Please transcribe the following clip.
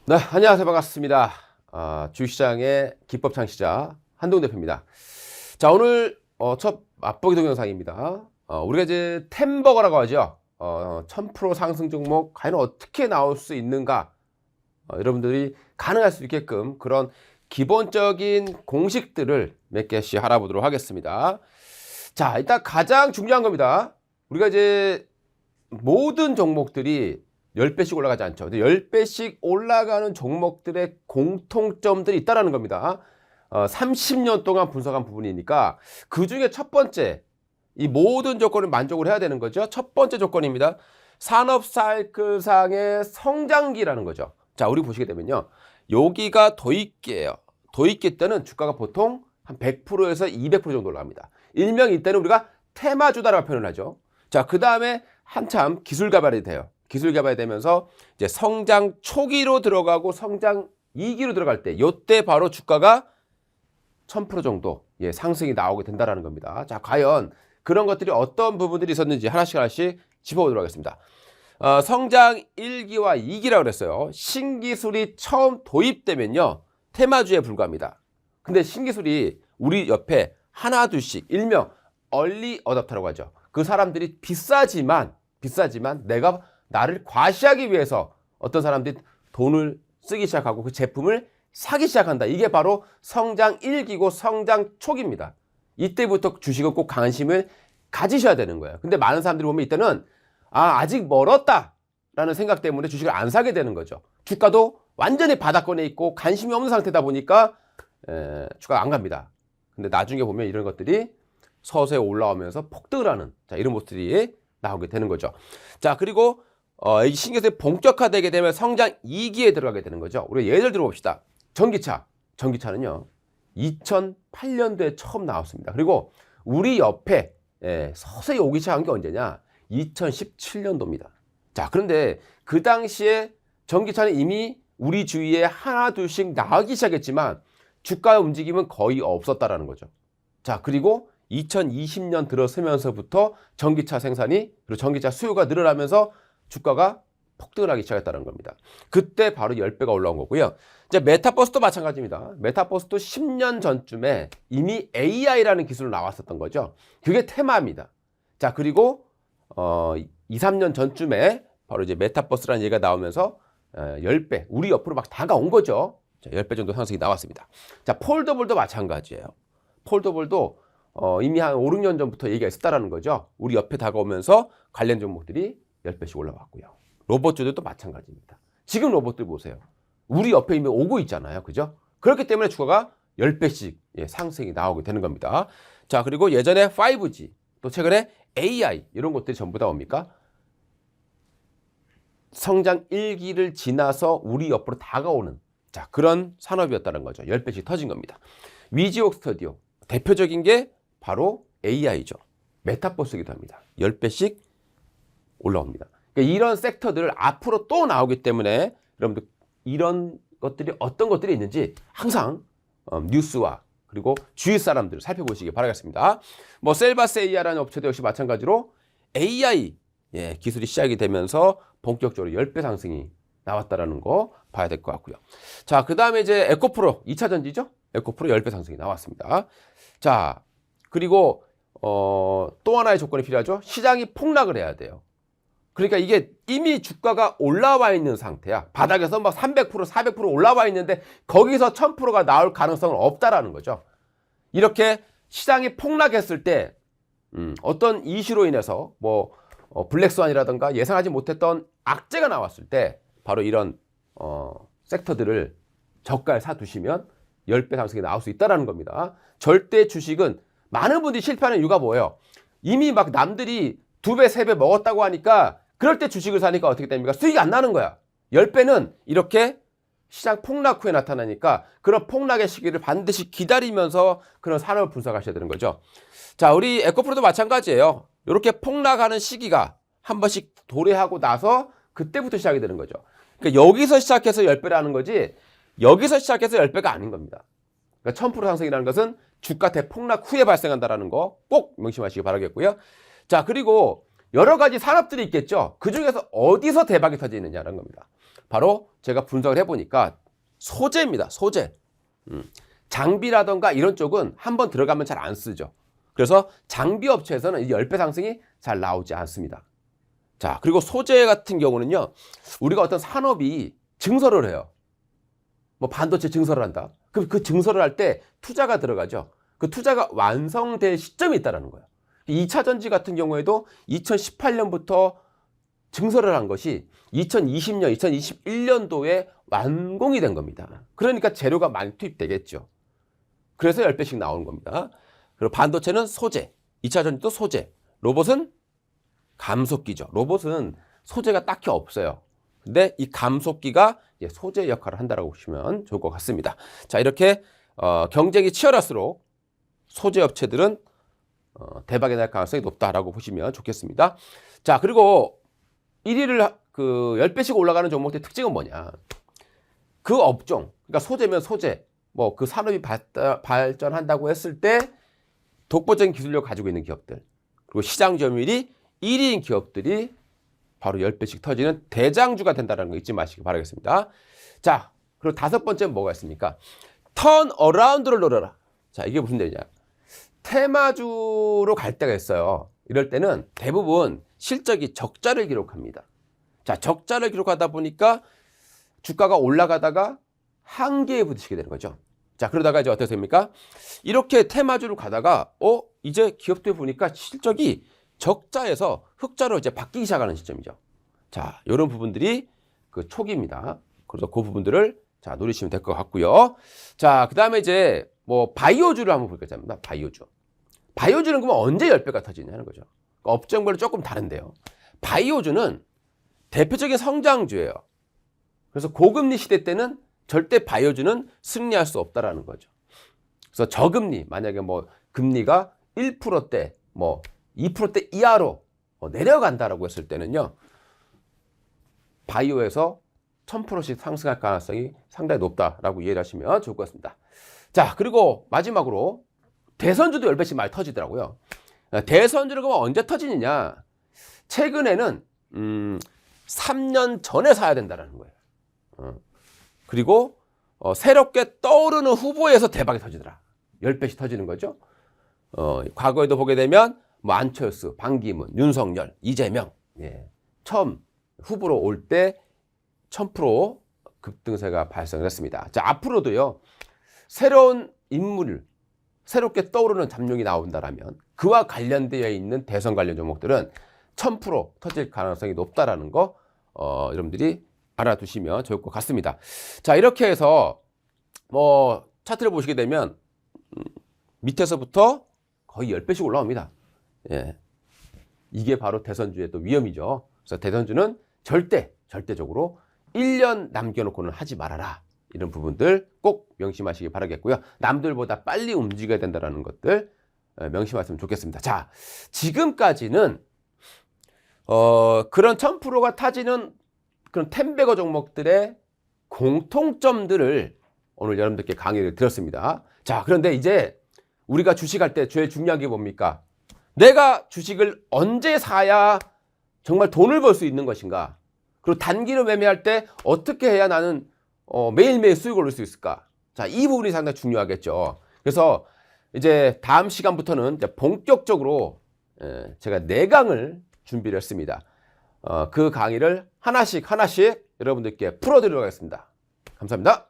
네, 안녕하세요. 반갑습니다. 주식시장의 기법 창시자 한동훈 대표입니다. 자, 오늘 첫 맛보기 동영상입니다. 우리가 이제 템버거라고 하죠. 1000% 상승 종목 과연 어떻게 나올 수 있는가? 여러분들이 가능할 수 있게끔 그런 기본적인 공식들을 몇 개씩 알아보도록 하겠습니다. 자, 일단 가장 중요한 겁니다. 우리가 이제 모든 종목들이 10배씩 올라가지 않죠. 10배씩 올라가는 종목들의 공통점들이 있다는 겁니다. 30년 동안 분석한 부분이니까 그 중에 첫 번째, 이 모든 조건을 만족을 해야 되는 거죠. 첫 번째 조건입니다. 산업 사이클상의 성장기라는 거죠. 자, 우리 보시게 되면요. 여기가 도입기예요. 도입기 때는 주가가 보통 한 100%에서 200% 정도 올라갑니다. 일명 이때는 우리가 테마주다라고 표현을 하죠. 자, 그 다음에 한참 기술 개발이 돼요. 기술 개발이 되면서 이제 성장 초기로 들어가고 성장 2기로 들어갈 때, 요때 바로 주가가 1000% 정도 상승이 나오게 된다는 겁니다. 자, 과연 그런 것들이 어떤 부분들이 있었는지 하나씩 짚어보도록 하겠습니다. 성장 1기와 2기라고 그랬어요. 신기술이 처음 도입되면요, 테마주에 불과합니다. 근데 신기술이 우리 옆에 하나 둘씩 일명 얼리 어댑터라고 하죠. 그 사람들이 비싸지만 나를 과시하기 위해서 어떤 사람들이 돈을 쓰기 시작하고 그 제품을 사기 시작한다. 이게 바로 성장 1기고 성장 초기입니다. 이때부터 주식은 꼭 관심을 가지셔야 되는 거예요. 근데 많은 사람들이 보면 이때는 아직 멀었다라는 생각 때문에 주식을 안 사게 되는 거죠. 주가도 완전히 바닥권에 있고 관심이 없는 상태다 보니까 주가가 안 갑니다. 근데 나중에 보면 이런 것들이 서서히 올라오면서 폭등을 하는, 자, 이런 모습들이 나오게 되는 거죠. 자, 그리고 이 신기술이 본격화되게 되면 성장 2기에 들어가게 되는 거죠. 우리 예를 들어 봅시다. 전기차는요, 2008년도에 처음 나왔습니다. 그리고 우리 옆에 서서히 오기 시작한 게 언제냐? 2017년도입니다. 자, 그런데 그 당시에 전기차는 이미 우리 주위에 하나 둘씩 나오기 시작했지만 주가의 움직임은 거의 없었다라는 거죠. 자, 그리고 2020년 들어서면서부터 전기차 생산이, 그리고 전기차 수요가 늘어나면서 주가가 폭등을 하기 시작했다는 겁니다. 그때 바로 10배가 올라온 거고요. 이제 메타버스도 마찬가지입니다. 메타버스도 10년 전쯤에 이미 AI라는 기술로 나왔었던 거죠. 그게 테마입니다. 자, 그리고 2, 3년 전쯤에 바로 이제 메타버스라는 얘기가 나오면서 10배, 우리 옆으로 막 다가온 거죠. 자, 10배 정도 상승이 나왔습니다. 자, 폴더블도 마찬가지예요. 폴더블도 이미 한 5, 6년 전부터 얘기가 있었다라는 거죠. 우리 옆에 다가오면서 관련 종목들이 10배씩 올라왔고요. 로봇주들도 마찬가지입니다. 지금 로봇들 보세요. 우리 옆에 이미 오고 있잖아요. 그죠? 그렇기 때문에 주가가 10배씩 상승이 나오게 되는 겁니다. 자, 그리고 예전에 5G, 또 최근에 AI, 이런 것들이 전부 다 뭡니까? 성장 1기를 지나서 우리 옆으로 다가오는, 자, 그런 산업이었다는 거죠. 10배씩 터진 겁니다. 위지옥 스튜디오, 대표적인 게 바로 AI죠. 메타버스이기도 합니다. 10배씩 올라옵니다. 그러니까 이런 섹터들 앞으로 또 나오기 때문에 여러분들 이런 것들이 어떤 것들이 있는지 항상 뉴스와 그리고 주위 사람들을 살펴보시기 바라겠습니다. 뭐 셀바스 AI라는 업체도 역시 마찬가지로 AI 기술이 시작이 되면서 본격적으로 10배 상승이 나왔다라는 거 봐야 될 것 같고요. 자, 그 다음에 이제 에코프로 2차 전지죠. 에코프로 10배 상승이 나왔습니다. 자, 그리고 또 하나의 조건이 필요하죠. 시장이 폭락을 해야 돼요. 그러니까 이게 이미 주가가 올라와 있는 상태야. 바닥에서 막 300%, 400% 올라와 있는데 거기서 1000%가 나올 가능성은 없다라는 거죠. 이렇게 시장이 폭락했을 때 어떤 이슈로 인해서 뭐 블랙스완이라든가 예상하지 못했던 악재가 나왔을 때 바로 이런 sek터들을 저가에 사두시면 10배 상승이 나올 수 있다는 겁니다. 절대 주식은 많은 분들이 실패하는 이유가 뭐예요? 이미 막 남들이 2배, 3배 먹었다고 하니까 그럴 때 주식을 사니까 어떻게 됩니까? 수익이 안 나는 거야. 10배는 이렇게 시장 폭락 후에 나타나니까 그런 폭락의 시기를 반드시 기다리면서 그런 산업을 분석하셔야 되는 거죠. 자, 우리 에코프로도 마찬가지예요. 이렇게 폭락하는 시기가 한 번씩 도래하고 나서 그때부터 시작이 되는 거죠. 그러니까 여기서 시작해서 10배라는 거지 여기서 시작해서 10배가 아닌 겁니다. 그러니까 1000% 상승이라는 것은 주가 대폭락 후에 발생한다는 거 꼭 명심하시기 바라겠고요. 자, 그리고 여러 가지 산업들이 있겠죠. 그 중에서 어디서 대박이 터지느냐라는 겁니다. 바로 제가 분석을 해보니까 소재입니다. 소재. 장비라던가 이런 쪽은 한번 들어가면 잘 안 쓰죠. 그래서 장비 업체에서는 이 10배 상승이 잘 나오지 않습니다. 자, 그리고 소재 같은 경우는요, 우리가 어떤 산업이 증설을 해요. 뭐 반도체 증설을 한다. 그럼 그 증설을 할 때 투자가 들어가죠. 그 투자가 완성될 시점이 있다는 거예요. 2차 전지 같은 경우에도 2018년부터 증설을 한 것이 2020년, 2021년도에 완공이 된 겁니다. 그러니까 재료가 많이 투입되겠죠. 그래서 10배씩 나오는 겁니다. 그리고 반도체는 소재, 2차 전지도 소재, 로봇은 감속기죠. 로봇은 소재가 딱히 없어요. 근데 이 감속기가 소재 역할을 한다고 보시면 좋을 것 같습니다. 자, 이렇게 경쟁이 치열할수록 소재 업체들은 대박이 날 가능성이 높다라고 보시면 좋겠습니다. 자, 그리고 1위를 10배씩 올라가는 종목들의 특징은 뭐냐? 그 업종, 그러니까 소재면 소재, 뭐 그 산업이 발전한다고 했을 때 독보적인 기술력을 가지고 있는 기업들, 그리고 시장 점유율이 1위인 기업들이 바로 10배씩 터지는 대장주가 된다는 거 잊지 마시기 바라겠습니다. 자, 그리고 5번째는 뭐가 있습니까? 턴 어라운드를 노려라. 자, 이게 무슨 얘기냐? 테마주로 갈 때가 있어요. 이럴 때는 대부분 실적이 적자를 기록합니다. 자, 적자를 기록하다 보니까 주가가 올라가다가 한계에 부딪히게 되는 거죠. 자, 그러다가 이제 어떻게 됩니까? 이렇게 테마주로 가다가 이제 기업들 보니까 실적이 적자에서 흑자로 이제 바뀌기 시작하는 시점이죠. 자, 이런 부분들이 그 초기입니다. 그래서 그 부분들을 자, 노리시면 될 것 같고요. 자, 그다음에 이제 뭐 바이오주를 한번 볼게요. 바이오주. 바이오주는 그러면 언제 10배가 터지냐는 거죠. 업종별로 조금 다른데요. 바이오주는 대표적인 성장주예요. 그래서 고금리 시대 때는 절대 바이오주는 승리할 수 없다라는 거죠. 그래서 저금리, 만약에 뭐 금리가 1%대, 뭐 2%대 이하로 내려간다라고 했을 때는요, 바이오에서 1000%씩 상승할 가능성이 상당히 높다라고 이해를 하시면 좋을 것 같습니다. 자, 그리고 마지막으로 대선주도 10배씩 많이 터지더라고요. 대선주는 그럼 언제 터지느냐? 최근에는 3년 전에 사야 된다는 거예요. 그리고 새롭게 떠오르는 후보에서 대박이 터지더라. 10배씩 터지는 거죠. 과거에도 보게 되면 뭐 안철수, 반기문, 윤석열, 이재명, 처음 후보로 올 때 1000% 급등세가 발생을 했습니다. 자, 앞으로도요, 새로운 인물, 새롭게 떠오르는 잠룡이 나온다라면 그와 관련되어 있는 대선 관련 종목들은 1000% 터질 가능성이 높다라는 거 여러분들이 알아두시면 좋을 것 같습니다. 자, 이렇게 해서 뭐 차트를 보시게 되면 밑에서부터 거의 10배씩 올라옵니다. 예. 이게 바로 대선주의 또 위험이죠. 그래서 대선주는 절대적으로 1년 남겨놓고는 하지 말아라. 이런 부분들 꼭 명심하시기 바라겠고요. 남들보다 빨리 움직여야 된다는 것들 명심하시면 좋겠습니다. 자, 지금까지는 그런 1000%가 타지는 그런 템베거 종목들의 공통점들을 오늘 여러분들께 강의를 드렸습니다. 자, 그런데 이제 우리가 주식할 때 제일 중요한 게 뭡니까? 내가 주식을 언제 사야 정말 돈을 벌 수 있는 것인가? 그리고 단기로 매매할 때 어떻게 해야 나는 매일매일 수익을 올릴 수 있을까? 자, 이 부분이 상당히 중요하겠죠. 그래서 이제 다음 시간부터는 이제 본격적으로 제가 4강을 준비를 했습니다. 그 강의를 하나씩 여러분들께 풀어드리도록 하겠습니다. 감사합니다.